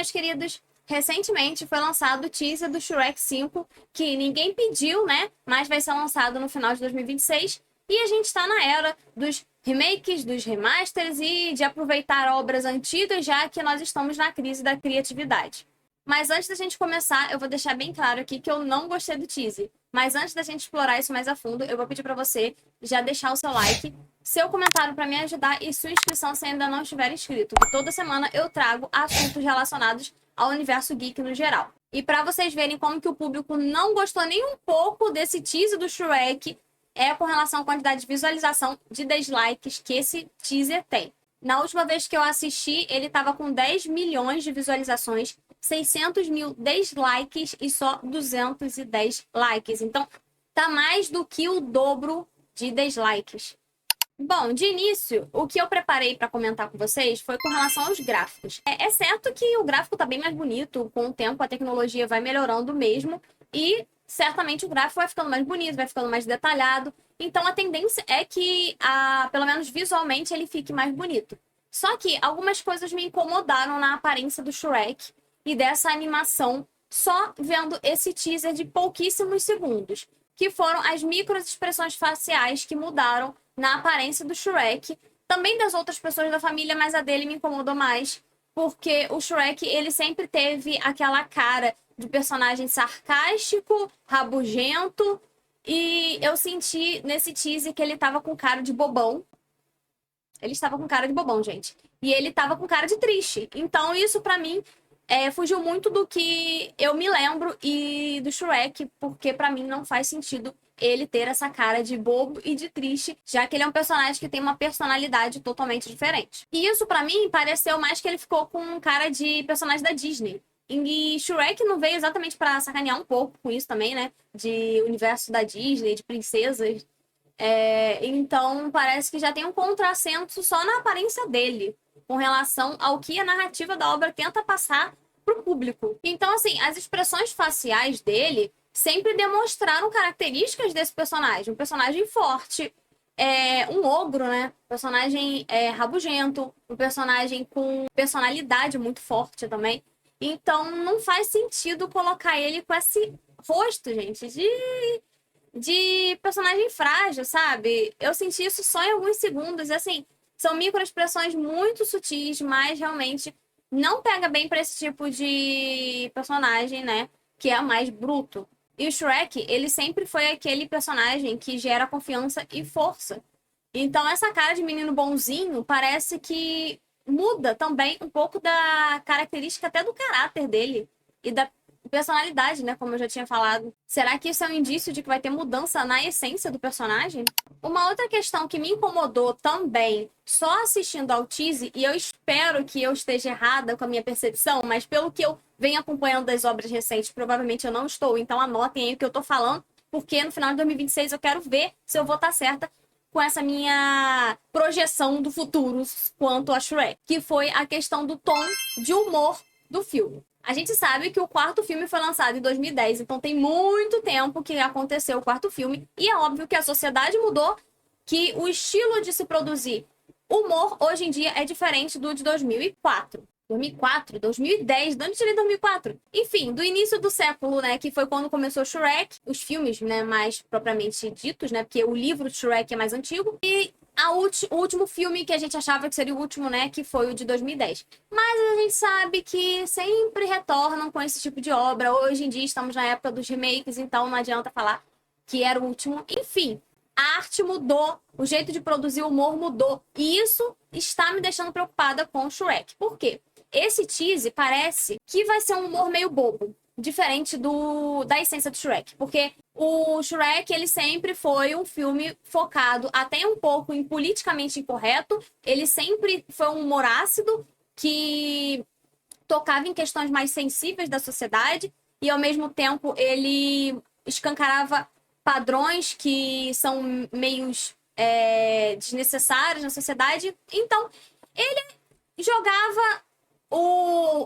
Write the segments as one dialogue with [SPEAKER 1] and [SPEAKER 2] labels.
[SPEAKER 1] meus queridos, recentemente foi lançado o teaser do Shrek 5, que ninguém pediu, né? Mas vai ser lançado no final de 2026. E a gente está na era dos remakes, dos remasters e de aproveitar obras antigas, já que nós estamos na crise da criatividade. Mas antes da gente começar, eu vou deixar bem claro aqui que eu não gostei do teaser. Mas antes da gente explorar isso mais a fundo, eu vou pedir para você já deixar o seu like, seu comentário para me ajudar e sua inscrição se ainda não estiver inscrito. Que toda semana eu trago assuntos relacionados ao universo geek no geral. E para vocês verem como que o público não gostou nem um pouco desse teaser do Shrek, é com relação à quantidade de visualização de dislikes que esse teaser tem. Na última vez que eu assisti, ele estava com 10 milhões de visualizações, 600 mil dislikes e só 210 likes. Então, tá mais do que o dobro de dislikes. Bom, de início, o que eu preparei para comentar com vocês foi com relação aos gráficos. É certo que o gráfico tá bem mais bonito, com o tempo a tecnologia vai melhorando mesmo e certamente o gráfico vai ficando mais bonito, vai ficando mais detalhado. Então a tendência é que, pelo menos visualmente, ele fique mais bonito. Só que algumas coisas me incomodaram na aparência do Shrek e dessa animação só vendo esse teaser de pouquíssimos segundos, que foram as microexpressões faciais que mudaram na aparência do Shrek, também das outras pessoas da família, mas a dele me incomodou mais, porque o Shrek, ele sempre teve aquela cara de personagem sarcástico, rabugento, e eu senti nesse teaser que ele tava com cara de bobão. Ele estava com cara de bobão, gente. E ele tava com cara de triste. Então isso pra mim fugiu muito do que eu me lembro e do Shrek, porque pra mim não faz sentido ele ter essa cara de bobo e de triste, já que ele é um personagem que tem uma personalidade totalmente diferente. E isso pra mim pareceu mais que ele ficou com cara de personagem da Disney. E Shrek não veio exatamente pra sacanear um pouco com isso também, né? De universo da Disney, de princesas. Então parece que já tem um contrassenso só na aparência dele, com relação ao que a narrativa da obra tenta passar pro público. Então, assim, as expressões faciais dele sempre demonstraram características desse personagem. Um personagem forte, um ogro, né? Um personagem rabugento, um personagem com personalidade muito forte também. Então, não faz sentido colocar ele com esse rosto, gente, de personagem frágil, sabe? Eu senti isso só em alguns segundos. Assim, são microexpressões muito sutis, mas realmente não pega bem pra esse tipo de personagem, né? Que é mais bruto. E o Shrek, ele sempre foi aquele personagem que gera confiança e força. Então, essa cara de menino bonzinho parece que muda também um pouco da característica até do caráter dele e da personalidade, né? Como eu já tinha falado. Será que isso é um indício de que vai ter mudança na essência do personagem? Uma outra questão que me incomodou também, só assistindo ao teaser, e eu espero que eu esteja errada com a minha percepção, mas pelo que eu venho acompanhando das obras recentes, provavelmente eu não estou, então anotem aí o que eu tô falando, porque no final de 2026 eu quero ver se eu vou estar certa com essa minha projeção do futuro quanto a Shrek, que foi a questão do tom de humor do filme. A gente sabe que o quarto filme foi lançado em 2010, então tem muito tempo que aconteceu o quarto filme, e é óbvio que a sociedade mudou, que o estilo de se produzir humor hoje em dia é diferente do de 2004. 2004, 2010, de onde tirei 2004? Enfim, do início do século, né, que foi quando começou Shrek, os filmes, né, mais propriamente ditos, né, porque o livro de Shrek é mais antigo, e o último filme que a gente achava que seria o último, né, que foi o de 2010. Mas a gente sabe que sempre retornam com esse tipo de obra. Hoje em dia estamos na época dos remakes, então não adianta falar que era o último. Enfim, a arte mudou, o jeito de produzir humor mudou. E isso está me deixando preocupada com o Shrek. Por quê? Esse teaser parece que vai ser um humor meio bobo, diferente da essência do Shrek. Porque o Shrek, ele sempre foi um filme focado até um pouco em politicamente incorreto. Ele sempre foi um humor ácido que tocava em questões mais sensíveis da sociedade e, ao mesmo tempo, ele escancarava padrões que são meios desnecessários na sociedade. Então, ele jogava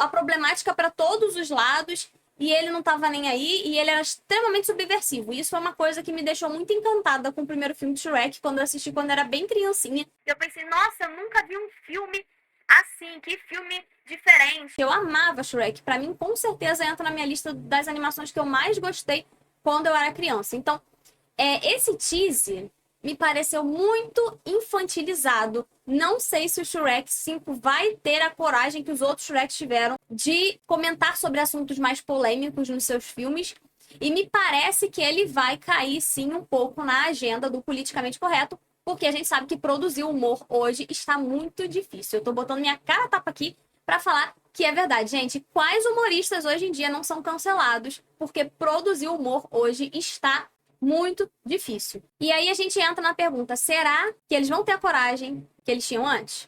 [SPEAKER 1] a problemática para todos os lados e ele não tava nem aí e ele era extremamente subversivo. E isso foi uma coisa que me deixou muito encantada com o primeiro filme de Shrek, quando eu assisti quando eu era bem criancinha. Eu pensei, nossa, eu nunca vi um filme Assim, que filme diferente. Eu amava Shrek. Pra mim, com certeza, entra na minha lista das animações que eu mais gostei quando eu era criança. Então, esse teaser me pareceu muito infantilizado. Não sei se o Shrek 5 vai ter a coragem que os outros Shreks tiveram de comentar sobre assuntos mais polêmicos nos seus filmes. E me parece que ele vai cair, sim, um pouco na agenda do politicamente correto, porque a gente sabe que produzir humor hoje está muito difícil. Eu tô botando minha cara a tapa aqui pra falar que é verdade, gente. Quais humoristas hoje em dia não são cancelados porque produzir humor hoje está muito difícil. E aí a gente entra na pergunta: será que eles vão ter a coragem que eles tinham antes?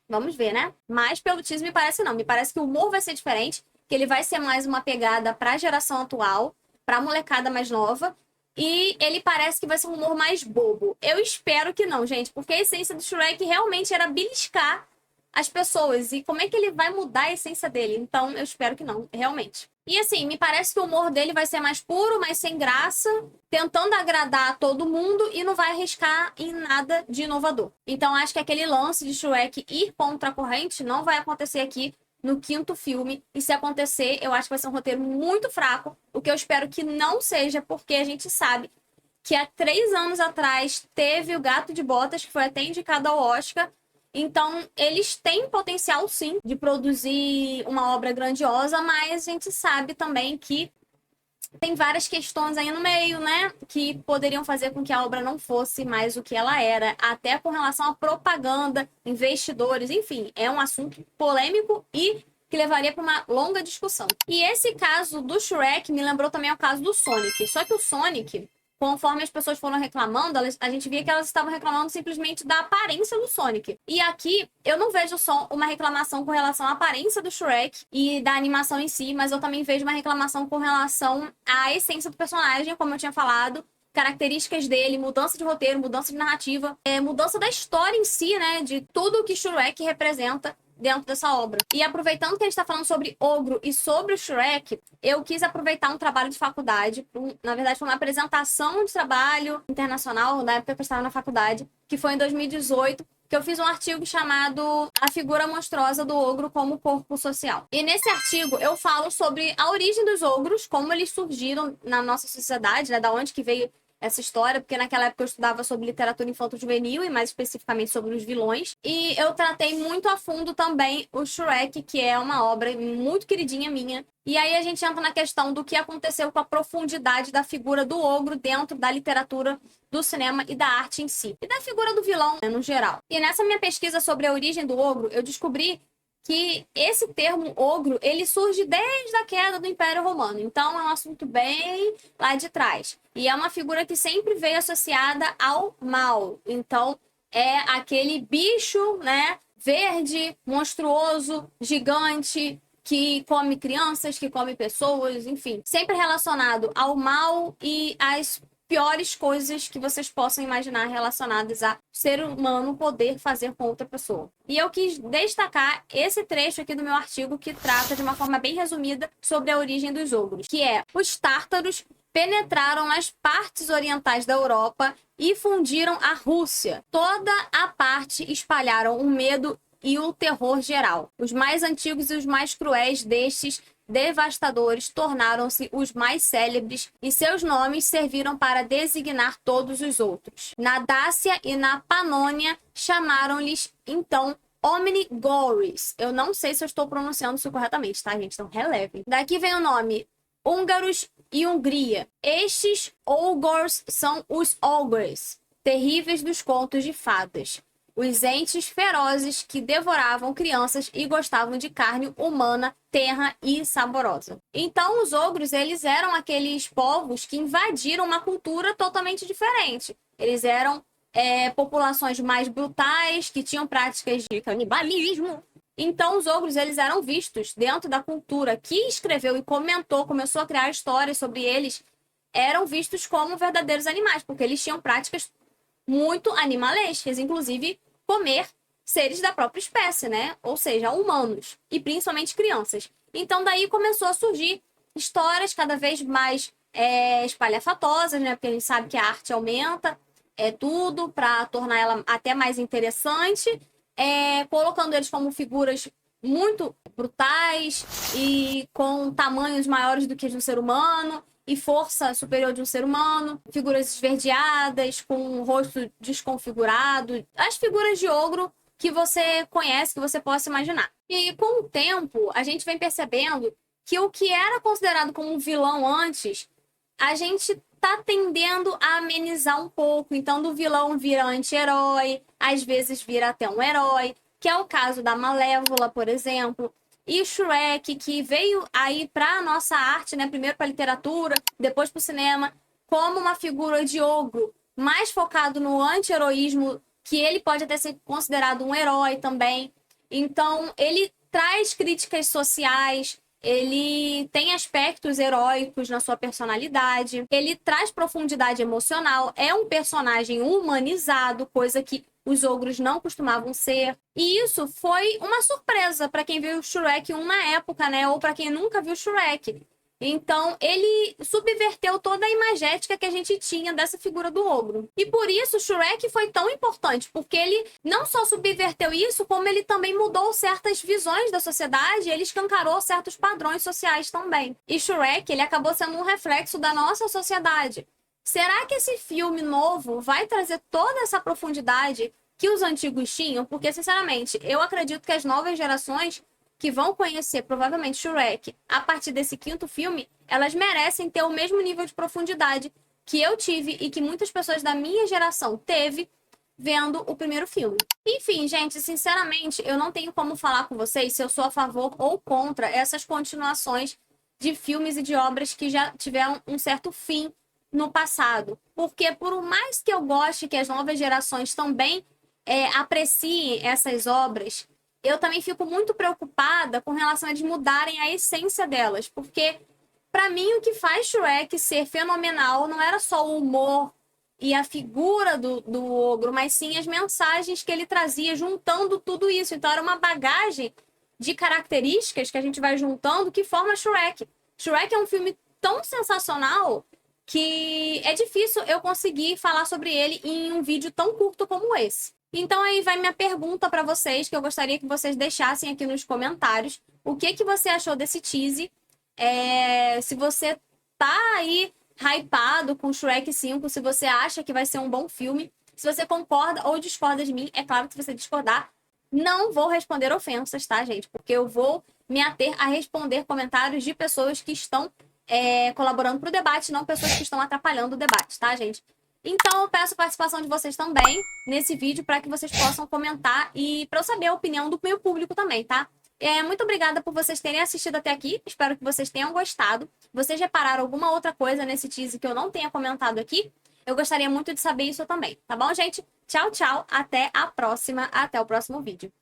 [SPEAKER 1] Vamos ver, né? Mas pelo teaser me parece não. Me parece que o humor vai ser diferente, que ele vai ser mais uma pegada para a geração atual, para a molecada mais nova. E ele parece que vai ser um humor mais bobo. Eu espero que não, gente, porque a essência do Shrek realmente era beliscar as pessoas. E como é que ele vai mudar a essência dele? Então, eu espero que não, realmente. E assim, me parece que o humor dele vai ser mais puro, mais sem graça, tentando agradar a todo mundo e não vai arriscar em nada de inovador. Então, acho que aquele lance de Shrek ir contra a corrente não vai acontecer aqui no quinto filme. E se acontecer, eu acho que vai ser um roteiro muito fraco, o que eu espero que não seja, porque a gente sabe que há 3 anos atrás teve o Gato de Botas, que foi até indicado ao Oscar. Então, eles têm potencial, sim, de produzir uma obra grandiosa, mas a gente sabe também que tem várias questões aí no meio, né? Que poderiam fazer com que a obra não fosse mais o que ela era, até com relação à propaganda, investidores, enfim, é um assunto polêmico e que levaria para uma longa discussão. E esse caso do Shrek me lembrou também o caso do Sonic. Só que o Sonic, conforme as pessoas foram reclamando, a gente via que elas estavam reclamando simplesmente da aparência do Sonic. E aqui eu não vejo só uma reclamação com relação à aparência do Shrek e da animação em si, mas eu também vejo uma reclamação com relação à essência do personagem, como eu tinha falado, características dele, mudança de roteiro, mudança de narrativa, mudança da história em si, né? De tudo que Shrek representa dentro dessa obra. E aproveitando que a gente está falando sobre Ogro e sobre o Shrek, eu quis aproveitar um trabalho de faculdade, na verdade foi uma apresentação de trabalho internacional, na época que eu estava na faculdade, que foi em 2018, que eu fiz um artigo chamado A Figura Monstruosa do Ogro como Corpo Social. E nesse artigo eu falo sobre a origem dos ogros, como eles surgiram na nossa sociedade, né, da onde que veio essa história, porque naquela época eu estudava sobre literatura infanto-juvenil e mais especificamente sobre os vilões. E eu tratei muito a fundo também o Shrek, que é uma obra muito queridinha minha. E aí a gente entra na questão do que aconteceu com a profundidade da figura do ogro dentro da literatura, do cinema e da arte em si. E da figura do vilão, né, no geral. E nessa minha pesquisa sobre a origem do ogro, eu descobri que esse termo ogro, ele surge desde a queda do Império Romano. Então, é um assunto bem lá de trás. E é uma figura que sempre veio associada ao mal. Então, é aquele bicho, né, verde, monstruoso, gigante, que come crianças, que come pessoas, enfim. Sempre relacionado ao mal e às piores coisas que vocês possam imaginar relacionadas a ser humano poder fazer com outra pessoa. E eu quis destacar esse trecho aqui do meu artigo que trata de uma forma bem resumida sobre a origem dos ogros, que é: os tártaros penetraram nas partes orientais da Europa e fundiram a Rússia. Toda a parte espalharam o medo e o terror geral. Os mais antigos e os mais cruéis destes devastadores tornaram-se os mais célebres e seus nomes serviram para designar todos os outros. Na Dácia e na Panônia chamaram-lhes então Omnigores. Eu não sei se eu estou pronunciando isso corretamente, tá, gente? Então relevem. Daqui vem o nome húngaros e Hungria. Estes ogres são os ogres, terríveis dos contos de fadas. Os entes ferozes que devoravam crianças e gostavam de carne humana, terra e saborosa. Então, os ogros, eles eram aqueles povos que invadiram uma cultura totalmente diferente. Eles eram populações mais brutais, que tinham práticas de canibalismo. Então, os ogros, eles eram vistos dentro da cultura que escreveu e comentou, começou a criar histórias sobre eles, eram vistos como verdadeiros animais, porque eles tinham práticas muito animalescas, inclusive comer seres da própria espécie, né? Ou seja, humanos, e principalmente crianças. Então, daí começou a surgir histórias cada vez mais espalhafatosas, né? Porque a gente sabe que a arte aumenta tudo para tornar ela até mais interessante. colocando eles como figuras muito brutais e com tamanhos maiores do que de um ser humano e força superior de um ser humano, figuras esverdeadas, com o rosto desconfigurado, as figuras de ogro que você conhece, que você possa imaginar. E com o tempo, a gente vem percebendo que o que era considerado como um vilão antes, a gente tá tendendo a amenizar um pouco. Então, do vilão vira anti-herói, às vezes vira até um herói, que é o caso da Malévola, por exemplo. E Shrek, que veio aí para a nossa arte, né? Primeiro para a literatura, depois para o cinema, como uma figura de ogro, mais focado no anti-heroísmo, que ele pode até ser considerado um herói também. Então, ele traz críticas sociais, ele tem aspectos heróicos na sua personalidade, ele traz profundidade emocional, é um personagem humanizado, coisa que os ogros não costumavam ser. E isso foi uma surpresa para quem viu Shrek 1 na época, né? Ou para quem nunca viu Shrek. Então, ele subverteu toda a imagética que a gente tinha dessa figura do ogro. E por isso, Shrek foi tão importante, porque ele não só subverteu isso, como ele também mudou certas visões da sociedade, ele escancarou certos padrões sociais também. E Shrek, ele acabou sendo um reflexo da nossa sociedade. Será que esse filme novo vai trazer toda essa profundidade que os antigos tinham? Porque, sinceramente, eu acredito que as novas gerações que vão conhecer provavelmente Shrek a partir desse quinto filme, elas merecem ter o mesmo nível de profundidade que eu tive e que muitas pessoas da minha geração teve vendo o primeiro filme. Enfim, gente, sinceramente, eu não tenho como falar com vocês se eu sou a favor ou contra essas continuações de filmes e de obras que já tiveram um certo fim no passado. Porque por mais que eu goste que as novas gerações também apreciem essas obras, eu também fico muito preocupada com relação a eles mudarem a essência delas, porque para mim o que faz Shrek ser fenomenal não era só o humor e a figura do ogro, mas sim as mensagens que ele trazia juntando tudo isso. Então era uma bagagem de características que a gente vai juntando que forma Shrek. Shrek é um filme tão sensacional que é difícil eu conseguir falar sobre ele em um vídeo tão curto como esse. Então aí vai minha pergunta para vocês, que eu gostaria que vocês deixassem aqui nos comentários. O que que você achou desse tease? Se você tá aí hypado com Shrek 5, se você acha que vai ser um bom filme, se você concorda ou discorda de mim, é claro que se você discordar, não vou responder ofensas, tá, gente? Porque eu vou me ater a responder comentários de pessoas que estão colaborando pro debate, não pessoas que estão atrapalhando o debate, tá, gente? Então, eu peço a participação de vocês também nesse vídeo para que vocês possam comentar e para eu saber a opinião do meu público também, tá? Muito obrigada por vocês terem assistido até aqui. Espero que vocês tenham gostado. Vocês repararam alguma outra coisa nesse teaser que eu não tenha comentado aqui? Eu gostaria muito de saber isso também, tá bom, gente? Tchau, tchau. Até a próxima. Até o próximo vídeo.